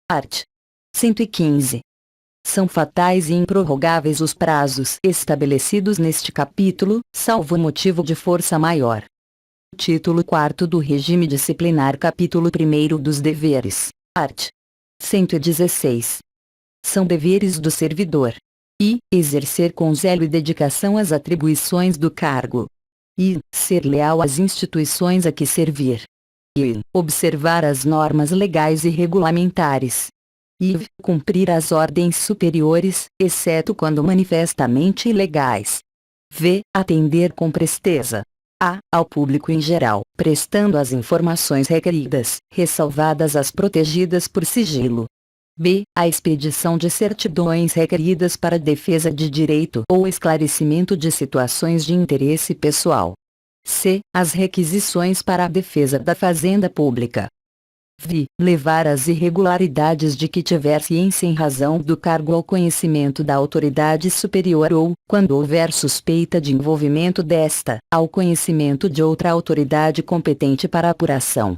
Art. 115. São fatais e improrrogáveis os prazos estabelecidos neste capítulo, salvo motivo de força maior. Título 4 do Regime Disciplinar, capítulo 1 dos deveres. Art. 116. São deveres do servidor. I. Exercer com zelo e dedicação as atribuições do cargo. I. Ser leal às instituições a que servir. I. Observar as normas legais e regulamentares. I. Cumprir as ordens superiores, exceto quando manifestamente ilegais. V. Atender com presteza. A. Ao público em geral, prestando as informações requeridas, ressalvadas as protegidas por sigilo. B. A expedição de certidões requeridas para defesa de direito ou esclarecimento de situações de interesse pessoal. C. As requisições para a defesa da fazenda pública. V. Levar as irregularidades de que tiver ciência em razão do cargo ao conhecimento da autoridade superior ou, quando houver suspeita de envolvimento desta, ao conhecimento de outra autoridade competente para apuração.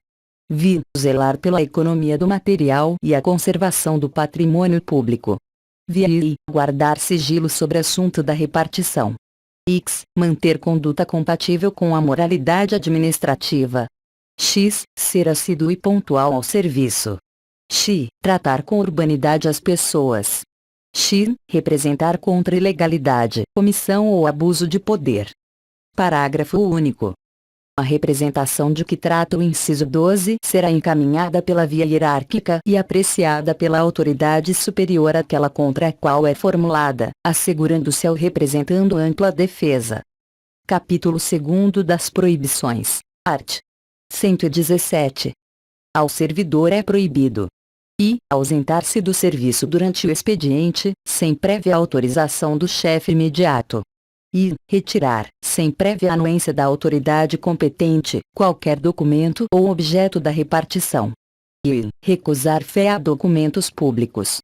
V. Zelar pela economia do material e a conservação do patrimônio público. V. Guardar sigilo sobre assunto da repartição. X. Manter conduta compatível com a moralidade administrativa. X. Ser assíduo e pontual ao serviço. X. Tratar com urbanidade as pessoas. X. Representar contra ilegalidade, omissão ou abuso de poder. Parágrafo único. A representação de que trata o inciso 12 será encaminhada pela via hierárquica e apreciada pela autoridade superior àquela contra a qual é formulada, assegurando-se ao representando ampla defesa. Capítulo 2 das proibições. Art. 117. Ao servidor é proibido: I. Ausentar-se do serviço durante o expediente, sem prévia autorização do chefe imediato. I. Retirar, sem prévia anuência da autoridade competente, qualquer documento ou objeto da repartição. I. Recusar fé a documentos públicos.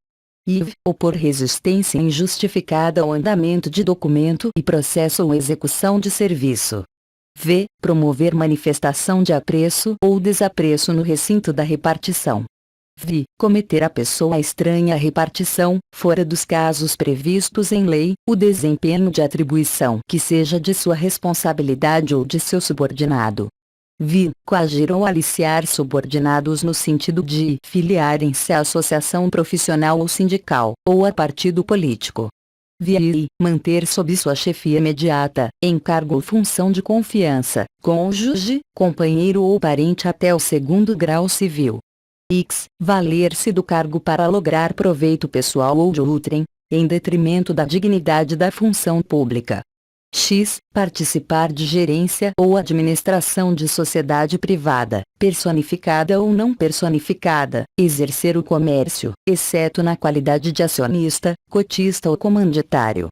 I. Opor resistência injustificada ao andamento de documento e processo ou execução de serviço. V. Promover manifestação de apreço ou desapreço no recinto da repartição. V. Cometer a pessoa estranha à repartição, fora dos casos previstos em lei, o desempenho de atribuição que seja de sua responsabilidade ou de seu subordinado. V. Coagir ou aliciar subordinados no sentido de filiarem-se à associação profissional ou sindical, ou a partido político. V. Manter sob sua chefia imediata, encargo ou função de confiança, cônjuge, companheiro ou parente até o 2º grau civil. X. Valer-se do cargo para lograr proveito pessoal ou de outrem, em detrimento da dignidade da função pública. X. Participar de gerência ou administração de sociedade privada, personificada ou não personificada, exercer o comércio, exceto na qualidade de acionista, cotista ou comanditário.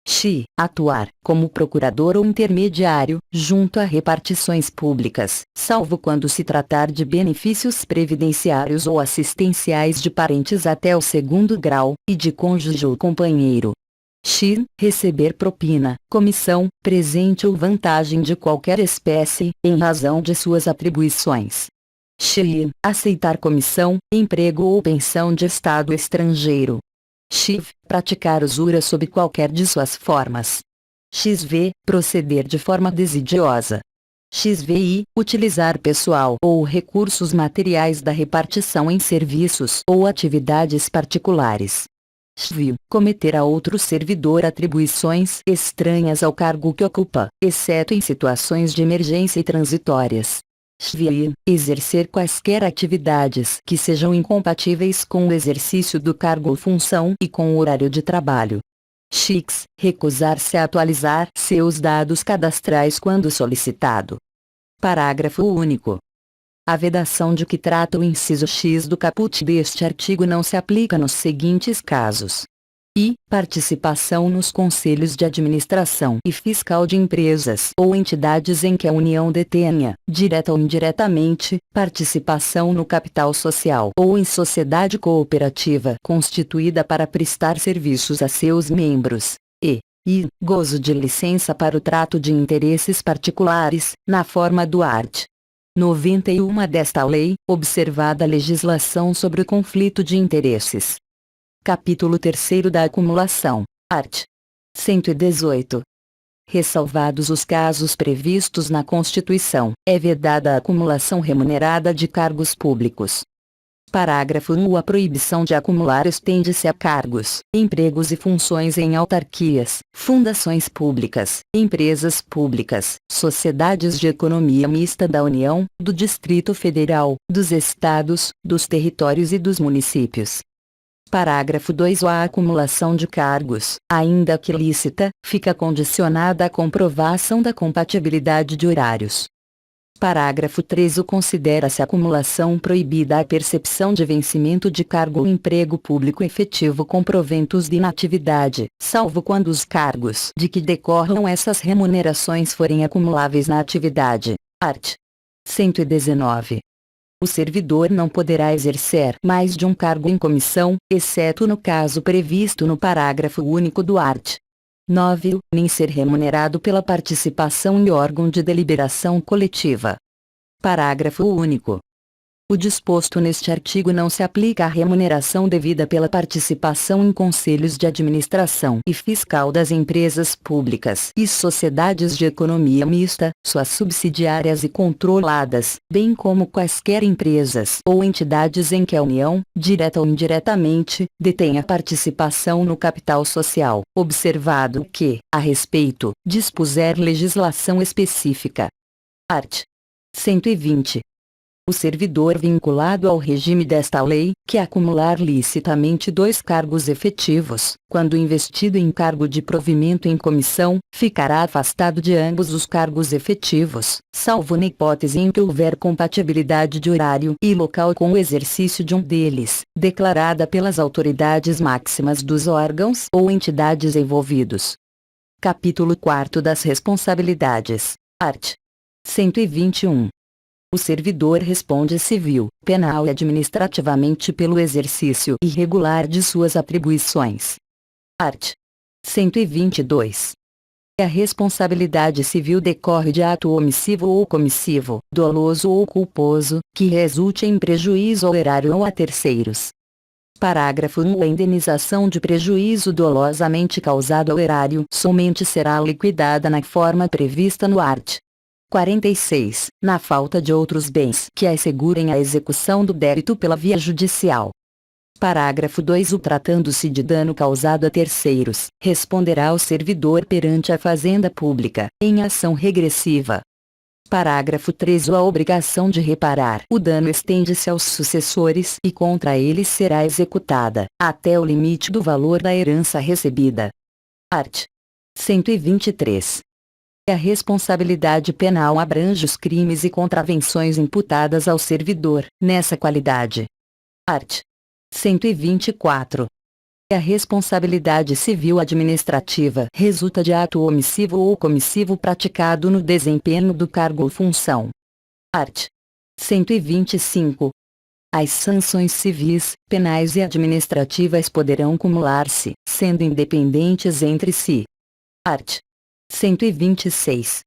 X. Atuar, como procurador ou intermediário, junto a repartições públicas, salvo quando se tratar de benefícios previdenciários ou assistenciais de parentes até o 2º grau, e de cônjuge ou companheiro. X. Receber propina, comissão, presente ou vantagem de qualquer espécie, em razão de suas atribuições. X. Aceitar comissão, emprego ou pensão de Estado estrangeiro. X. Praticar usura sob qualquer de suas formas. XV. Proceder de forma desidiosa. XVI. Utilizar pessoal ou recursos materiais da repartição em serviços ou atividades particulares. XV. Cometer a outro servidor atribuições estranhas ao cargo que ocupa, exceto em situações de emergência e transitórias. XVI. Exercer quaisquer atividades que sejam incompatíveis com o exercício do cargo ou função e com o horário de trabalho. X. Recusar-se a atualizar seus dados cadastrais quando solicitado. Parágrafo único. A vedação de que trata o inciso X do caput deste artigo não se aplica nos seguintes casos: I. Participação nos conselhos de administração e fiscal de empresas ou entidades em que a União detenha, direta ou indiretamente, participação no capital social ou em sociedade cooperativa constituída para prestar serviços a seus membros. E. e gozo de licença para o trato de interesses particulares, na forma do art. 91 desta lei, observada a legislação sobre o conflito de interesses. Capítulo 3 da acumulação, art. 118. Ressalvados os casos previstos na Constituição, é vedada a acumulação remunerada de cargos públicos. Parágrafo 1. A proibição de acumular estende-se a cargos, empregos e funções em autarquias, fundações públicas, empresas públicas, sociedades de economia mista da União, do Distrito Federal, dos estados, dos territórios e dos municípios. Parágrafo 2. A acumulação de cargos, ainda que lícita, fica condicionada à comprovação da compatibilidade de horários. Parágrafo 3. Considera-se acumulação proibida a percepção de vencimento de cargo ou emprego público efetivo com proventos de inatividade, salvo quando os cargos de que decorram essas remunerações forem acumuláveis na atividade. Art. 119. O servidor não poderá exercer mais de um cargo em comissão, exceto no caso previsto no parágrafo único do art. 9. Nem ser remunerado pela participação em órgão de deliberação coletiva. Parágrafo único. O disposto neste artigo não se aplica à remuneração devida pela participação em conselhos de administração e fiscal das empresas públicas e sociedades de economia mista, suas subsidiárias e controladas, bem como quaisquer empresas ou entidades em que a União, direta ou indiretamente, detenha participação no capital social, observado que, a respeito, dispuser legislação específica. Art. 120. O servidor vinculado ao regime desta lei, que acumular licitamente 2 cargos efetivos, quando investido em cargo de provimento em comissão, ficará afastado de ambos os cargos efetivos, salvo na hipótese em que houver compatibilidade de horário e local com o exercício de um deles, declarada pelas autoridades máximas dos órgãos ou entidades envolvidos. Capítulo 4 das responsabilidades. Art. 121. O servidor responde civil, penal e administrativamente pelo exercício irregular de suas atribuições. Art. 122. A responsabilidade civil decorre de ato omissivo ou comissivo, doloso ou culposo, que resulte em prejuízo ao erário ou a terceiros. Parágrafo 1. A indenização de prejuízo dolosamente causado ao erário somente será liquidada na forma prevista no art. 46, na falta de outros bens que assegurem a execução do débito pela via judicial. Parágrafo 2. Tratando-se de dano causado a terceiros, responderá o servidor perante a Fazenda Pública, em ação regressiva. Parágrafo 3. A obrigação de reparar o dano estende-se aos sucessores e contra eles será executada, até o limite do valor da herança recebida. Art. 123. A responsabilidade penal abrange os crimes e contravenções imputadas ao servidor, nessa qualidade. Art. 124. A responsabilidade civil administrativa resulta de ato omissivo ou comissivo praticado no desempenho do cargo ou função. Art. 125. As sanções civis, penais e administrativas poderão cumular-se, sendo independentes entre si. Art. 126.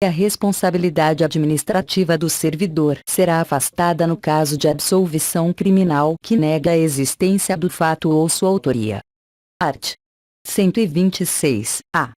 A responsabilidade administrativa do servidor será afastada no caso de absolvição criminal que nega a existência do fato ou sua autoria. Art. 126-A.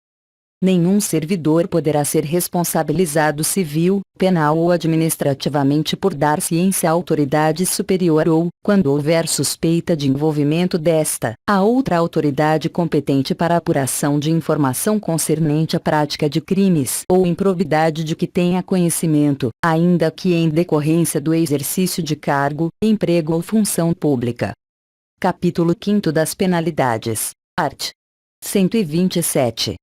Nenhum servidor poderá ser responsabilizado civil, penal ou administrativamente por dar ciência à autoridade superior ou, quando houver suspeita de envolvimento desta, a outra autoridade competente para a apuração de informação concernente à prática de crimes ou improbidade de que tenha conhecimento, ainda que em decorrência do exercício de cargo, emprego ou função pública. Capítulo 5 das penalidades. Art. 127.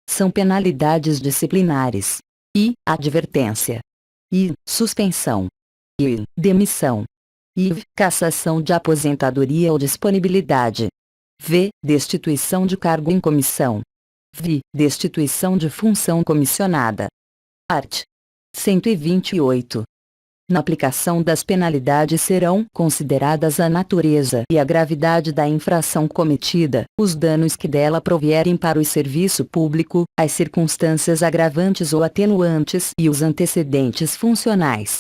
São penalidades disciplinares. I. Advertência. I. Suspensão. I. Demissão. I. Cassação de aposentadoria ou disponibilidade. V. Destituição de cargo em comissão. V. Destituição de função comissionada. Art. 128. Na aplicação das penalidades serão consideradas a natureza e a gravidade da infração cometida, os danos que dela provierem para o serviço público, as circunstâncias agravantes ou atenuantes e os antecedentes funcionais.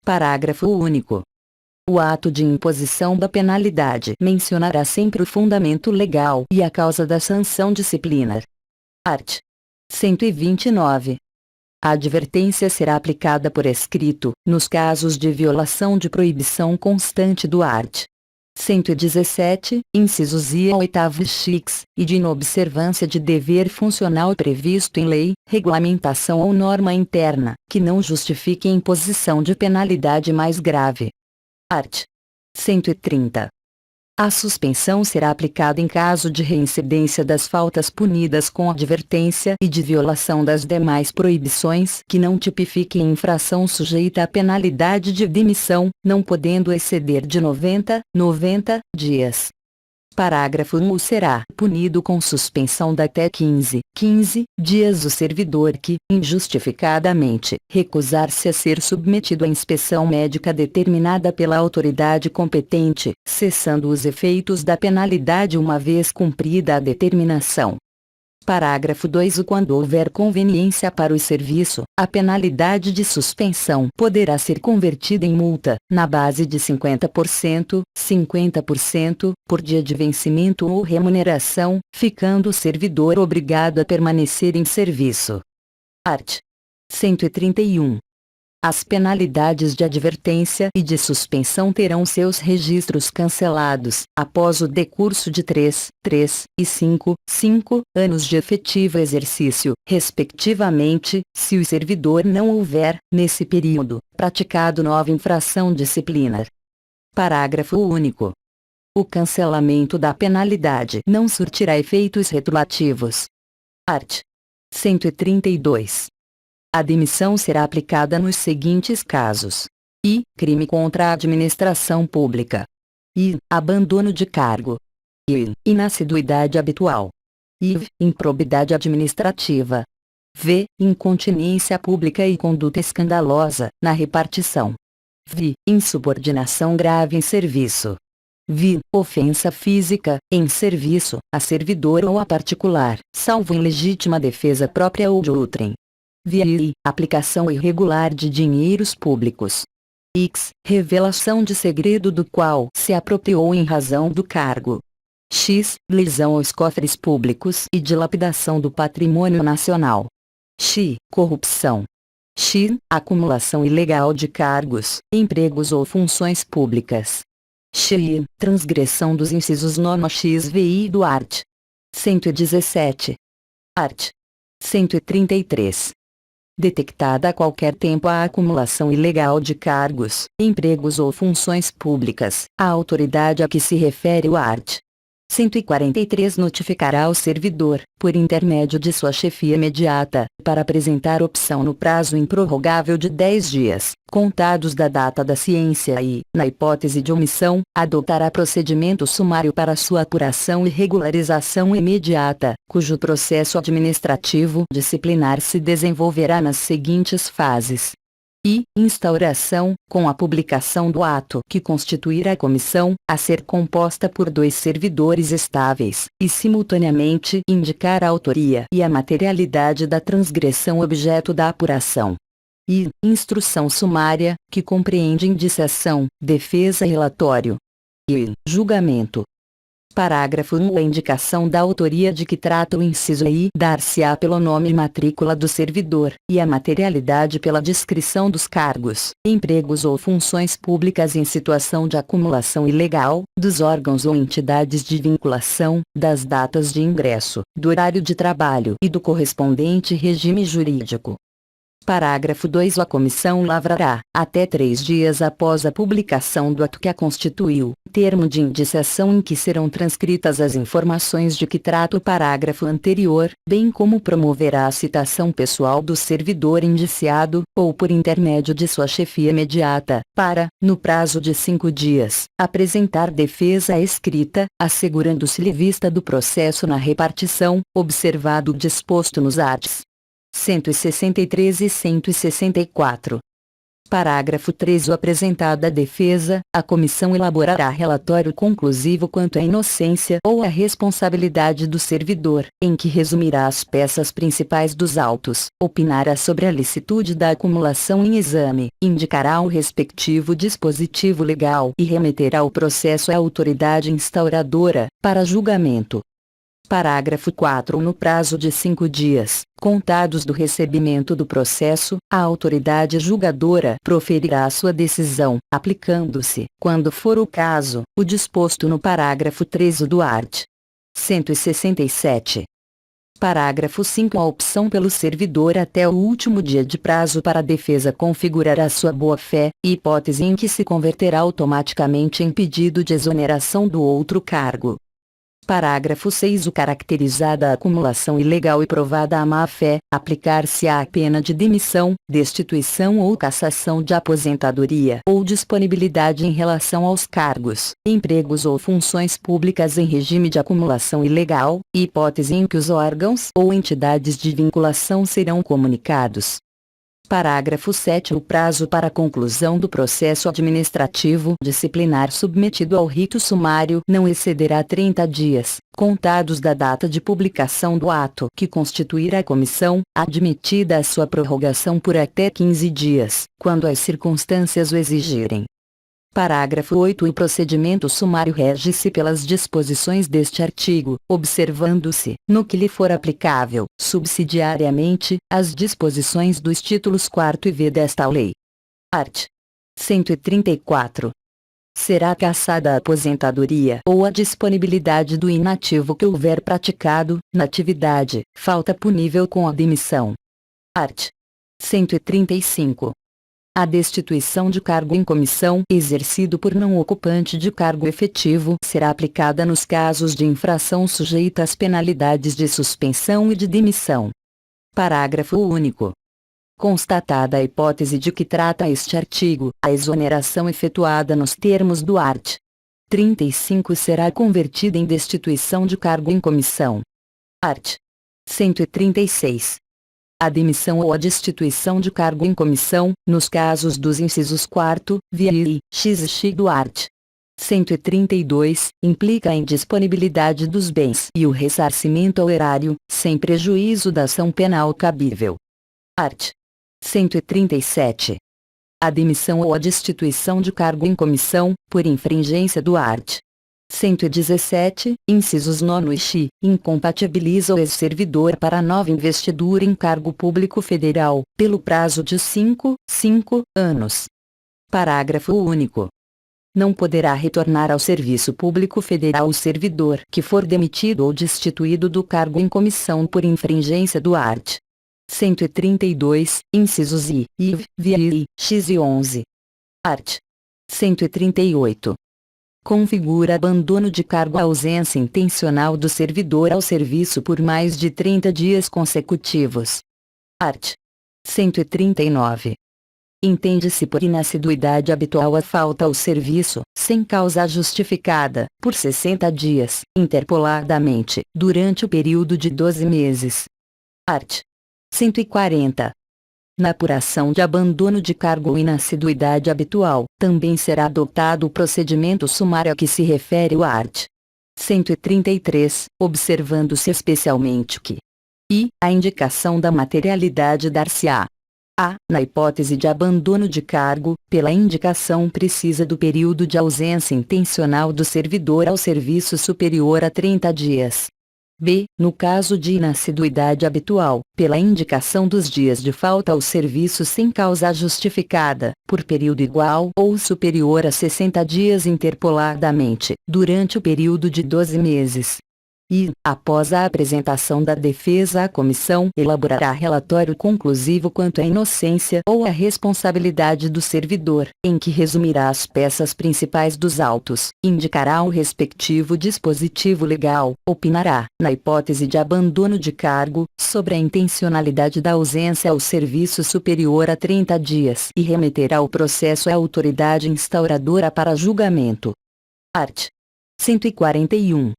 Parágrafo único. O ato de imposição da penalidade mencionará sempre o fundamento legal e a causa da sanção disciplinar. Art. 129. A advertência será aplicada por escrito, nos casos de violação de proibição constante do art. 117, incisos I a 8º x, e de inobservância de dever funcional previsto em lei, regulamentação ou norma interna, que não justifique a imposição de penalidade mais grave. Art. 130. A suspensão será aplicada em caso de reincidência das faltas punidas com advertência e de violação das demais proibições que não tipifiquem infração sujeita à penalidade de demissão, não podendo exceder de 90 dias. Parágrafo 1. Será punido com suspensão de até 15 dias o servidor que, injustificadamente, recusar-se a ser submetido à inspeção médica determinada pela autoridade competente, cessando os efeitos da penalidade uma vez cumprida a determinação. Parágrafo 2. Quando houver conveniência para o serviço, a penalidade de suspensão poderá ser convertida em multa, na base de 50%, por dia de vencimento ou remuneração, ficando o servidor obrigado a permanecer em serviço. Art. 131. As penalidades de advertência e de suspensão terão seus registros cancelados, após o decurso de 3 e 5 anos de efetivo exercício, respectivamente, se o servidor não houver, nesse período, praticado nova infração disciplinar. Parágrafo único. O cancelamento da penalidade não surtirá efeitos retroativos. Art. 132. A demissão será aplicada nos seguintes casos: I. Crime contra a administração pública. I. Abandono de cargo. I. Inassiduidade habitual. I. Improbidade administrativa. V. Incontinência pública e conduta escandalosa, na repartição. V. Insubordinação grave em serviço. V. Ofensa física, em serviço, a servidor ou a particular, salvo em legítima defesa própria ou de outrem. VI. Aplicação irregular de dinheiros públicos. X. Revelação de segredo do qual se apropriou em razão do cargo. X. Lesão aos cofres públicos e dilapidação do patrimônio nacional. X. Corrupção. X. Acumulação ilegal de cargos, empregos ou funções públicas. X. Transgressão dos incisos norma XVI do art. 117. Art. 133. Detectada a qualquer tempo a acumulação ilegal de cargos, empregos ou funções públicas, a autoridade a que se refere o art. 143 notificará ao servidor, por intermédio de sua chefia imediata, para apresentar opção no prazo improrrogável de 10 dias, contados da data da ciência e, na hipótese de omissão, adotará procedimento sumário para sua apuração e regularização imediata, cujo processo administrativo disciplinar se desenvolverá nas seguintes fases. I. Instauração, com a publicação do ato que constituir a comissão, a ser composta por 2 servidores estáveis, e simultaneamente indicar a autoria e a materialidade da transgressão objeto da apuração. I. Instrução sumária, que compreende indiciação, defesa e relatório. I. Julgamento. Parágrafo 1. A indicação da autoria de que trata o inciso I dar-se-á pelo nome e matrícula do servidor, e a materialidade pela descrição dos cargos, empregos ou funções públicas em situação de acumulação ilegal, dos órgãos ou entidades de vinculação, das datas de ingresso, do horário de trabalho e do correspondente regime jurídico. Parágrafo 2. A comissão lavrará, até 3 dias após a publicação do ato que a constituiu, termo de indiciação em que serão transcritas as informações de que trata o parágrafo anterior, bem como promoverá a citação pessoal do servidor indiciado, ou por intermédio de sua chefia imediata, para, no prazo de 5 dias, apresentar defesa escrita, assegurando-se-lhe vista do processo na repartição, observado o disposto nos arts. 163 e 164. Parágrafo 3. O apresentado à defesa, a comissão elaborará relatório conclusivo quanto à inocência ou à responsabilidade do servidor, em que resumirá as peças principais dos autos, opinará sobre a licitude da acumulação em exame, indicará o respectivo dispositivo legal e remeterá o processo à autoridade instauradora, para julgamento. Parágrafo 4. No prazo de 5 dias, contados do recebimento do processo, a autoridade julgadora proferirá sua decisão, aplicando-se, quando for o caso, o disposto no parágrafo 13 do art. 167. Parágrafo 5. A opção pelo servidor até o último dia de prazo para a defesa configurará sua boa-fé, hipótese em que se converterá automaticamente em pedido de exoneração do outro cargo. Parágrafo 6. O caracterizada a acumulação ilegal e provada a má-fé, aplicar-se-á a pena de demissão, destituição ou cassação de aposentadoria ou disponibilidade em relação aos cargos, empregos ou funções públicas em regime de acumulação ilegal, hipótese em que os órgãos ou entidades de vinculação serão comunicados. Parágrafo 7. O prazo para a conclusão do processo administrativo disciplinar submetido ao rito sumário não excederá 30 dias, contados da data de publicação do ato que constituir a comissão, admitida a sua prorrogação por até 15 dias, quando as circunstâncias o exigirem. Parágrafo 8. O procedimento sumário rege-se pelas disposições deste artigo, observando-se, no que lhe for aplicável, subsidiariamente, as disposições dos títulos 4 e v desta lei. Art. 134. Será cassada a aposentadoria ou a disponibilidade do inativo que houver praticado, na atividade, falta punível com a demissão. Art. 135. A destituição de cargo em comissão exercido por não ocupante de cargo efetivo será aplicada nos casos de infração sujeita às penalidades de suspensão e de demissão. Parágrafo único. Constatada a hipótese de que trata este artigo, a exoneração efetuada nos termos do art. 35 será convertida em destituição de cargo em comissão. Art. 136. A demissão ou a destituição de cargo em comissão, nos casos dos incisos 4, via e x e x do art. 132, implica a indisponibilidade dos bens e o ressarcimento ao erário, sem prejuízo da ação penal cabível. Art. 137. A demissão ou a destituição de cargo em comissão, por infringência do art. 117, incisos 9 e x, incompatibiliza o ex-servidor para nova investidura em cargo público federal, pelo prazo de 5 anos. Parágrafo único. Não poderá retornar ao serviço público federal o servidor que for demitido ou destituído do cargo em comissão por infringência do art. 132, incisos i, via i, x e 11. Art. 138. Configura abandono de cargo a ausência intencional do servidor ao serviço por mais de 30 dias consecutivos. Art. 139. Entende-se por inassiduidade habitual a falta ao serviço, sem causa justificada, por 60 dias, interpoladamente, durante o período de 12 meses. Art. 140. Na apuração de abandono de cargo ou inassiduidade habitual, também será adotado o procedimento sumário a que se refere o art. 133, observando-se especialmente que a indicação da materialidade dar-se-á na hipótese de abandono de cargo, pela indicação precisa do período de ausência intencional do servidor ao serviço superior a 30 dias. B. No caso de inassiduidade habitual, pela indicação dos dias de falta ao serviço sem causa justificada, por período igual ou superior a 60 dias interpoladamente, durante o período de 12 meses. E, após a apresentação da defesa à comissão, elaborará relatório conclusivo quanto à inocência ou à responsabilidade do servidor, em que resumirá as peças principais dos autos, indicará o respectivo dispositivo legal, opinará, na hipótese de abandono de cargo, sobre a intencionalidade da ausência ao serviço superior a 30 dias e remeterá o processo à autoridade instauradora para julgamento. Art. 141.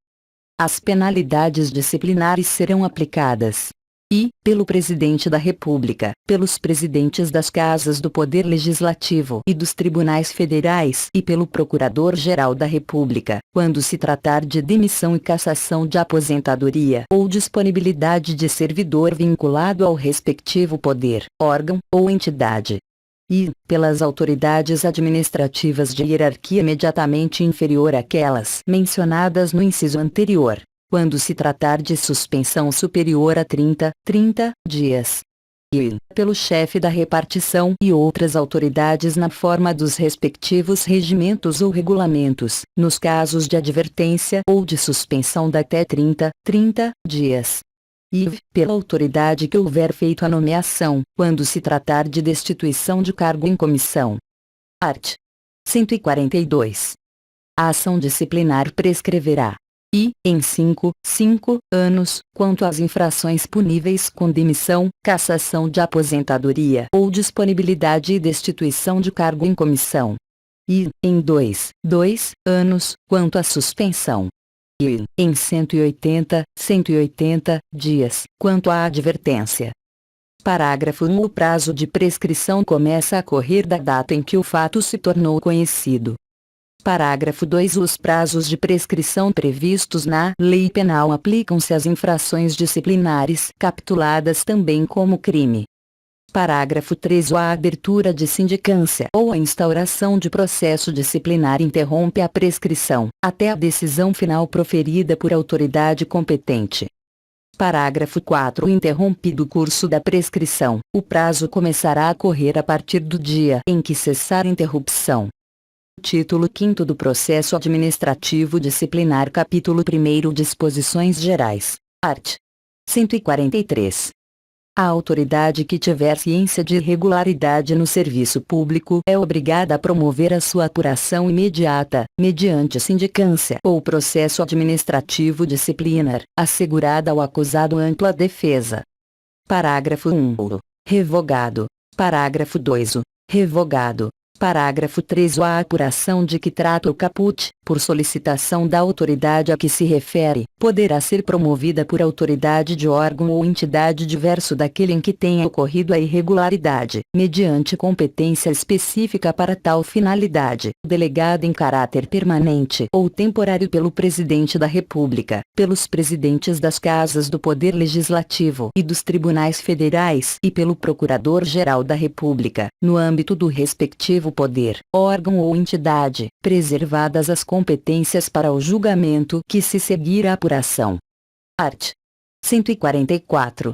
As penalidades disciplinares serão aplicadas. e, pelo Presidente da República, pelos presidentes das Casas do Poder Legislativo e dos Tribunais Federais e pelo Procurador-Geral da República, quando se tratar de demissão e cassação de aposentadoria ou disponibilidade de servidor vinculado ao respectivo poder, órgão ou entidade. E, pelas autoridades administrativas de hierarquia imediatamente inferior àquelas mencionadas no inciso anterior, quando se tratar de suspensão superior a 30 dias. E, pelo chefe da repartição e outras autoridades na forma dos respectivos regimentos ou regulamentos, nos casos de advertência ou de suspensão de até 30 dias. E, pela autoridade que houver feito a nomeação, quando se tratar de destituição de cargo em comissão. Art. 142. A ação disciplinar prescreverá. E, em 5 anos, quanto às infrações puníveis com demissão, cassação de aposentadoria ou disponibilidade e destituição de cargo em comissão. E, em 2 anos, quanto à suspensão. E, em 180 dias, quanto à advertência. Parágrafo 1. O prazo de prescrição começa a correr da data em que o fato se tornou conhecido. Parágrafo 2. Os prazos de prescrição previstos na Lei Penal aplicam-se às infrações disciplinares capituladas também como crime. Parágrafo 3. A abertura de sindicância ou a instauração de processo disciplinar interrompe a prescrição, até a decisão final proferida por autoridade competente. Parágrafo 4. Interrompido o curso da prescrição, o prazo começará a correr a partir do dia em que cessar a interrupção. Título 5º do Processo Administrativo Disciplinar. Capítulo 1º. Disposições Gerais. Art. 143. A autoridade que tiver ciência de irregularidade no serviço público é obrigada a promover a sua apuração imediata, mediante sindicância ou processo administrativo disciplinar, assegurada ao acusado ampla defesa. Parágrafo 1. Revogado. Parágrafo 2. Revogado. Parágrafo 3. A apuração de que trata o caput, por solicitação da autoridade a que se refere, poderá ser promovida por autoridade de órgão ou entidade diverso daquele em que tenha ocorrido a irregularidade, mediante competência específica para tal finalidade, delegada em caráter permanente ou temporário pelo Presidente da República, pelos presidentes das Casas do Poder Legislativo e dos Tribunais Federais e pelo Procurador-Geral da República, no âmbito do respectivo poder, órgão ou entidade, preservadas as competências para o julgamento que se seguir a apuração. Art. 144.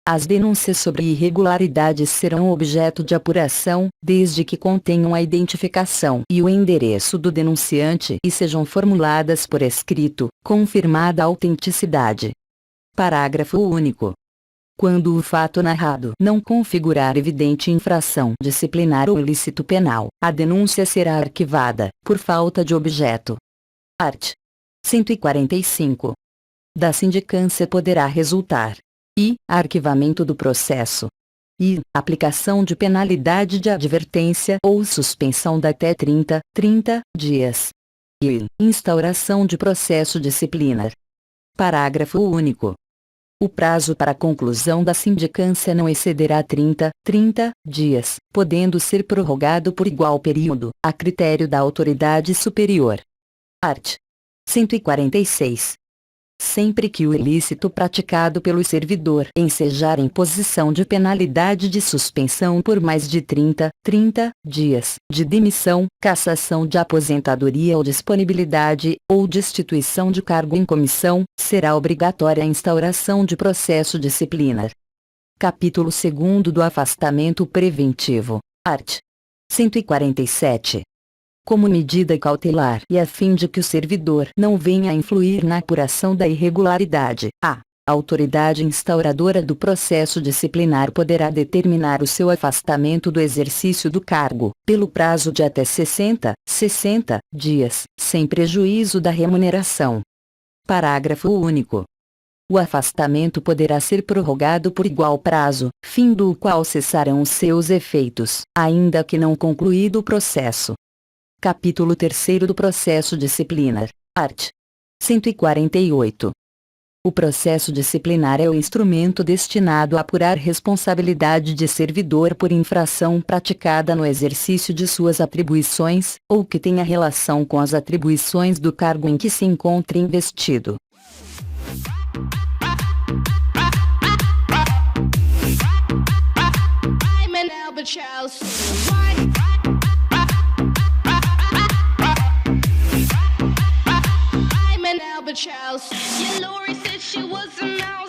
As denúncias sobre irregularidades serão objeto de apuração, desde que contenham a identificação e o endereço do denunciante e sejam formuladas por escrito, confirmada a autenticidade. Parágrafo único. Quando o fato narrado não configurar evidente infração disciplinar ou ilícito penal, a denúncia será arquivada, por falta de objeto. Art. 145. Da sindicância poderá resultar i. Arquivamento do processo. I. Aplicação de penalidade de advertência ou suspensão de até 30 dias. I. Instauração de processo disciplinar. Parágrafo único. O prazo para a conclusão da sindicância não excederá 30 dias, podendo ser prorrogado por igual período, a critério da autoridade superior. Art. 146. Sempre que o ilícito praticado pelo servidor ensejar imposição de penalidade de suspensão por mais de 30 dias, de demissão, cassação de aposentadoria ou disponibilidade, ou destituição de cargo em comissão, será obrigatória a instauração de processo disciplinar. Capítulo 2º do Afastamento Preventivo. Art. 147. Como medida cautelar e a fim de que o servidor não venha a influir na apuração da irregularidade, a autoridade instauradora do processo disciplinar poderá determinar o seu afastamento do exercício do cargo, pelo prazo de até 60 dias, sem prejuízo da remuneração. Parágrafo único. O afastamento poderá ser prorrogado por igual prazo, fim do qual cessarão os seus efeitos, ainda que não concluído o processo. Capítulo 3º do Processo Disciplinar. Art. 148. O processo disciplinar é o instrumento destinado a apurar responsabilidade de servidor por infração praticada no exercício de suas atribuições, ou que tenha relação com as atribuições do cargo em que se encontre investido. Albatross. Yeah, Lori said she was a mouse.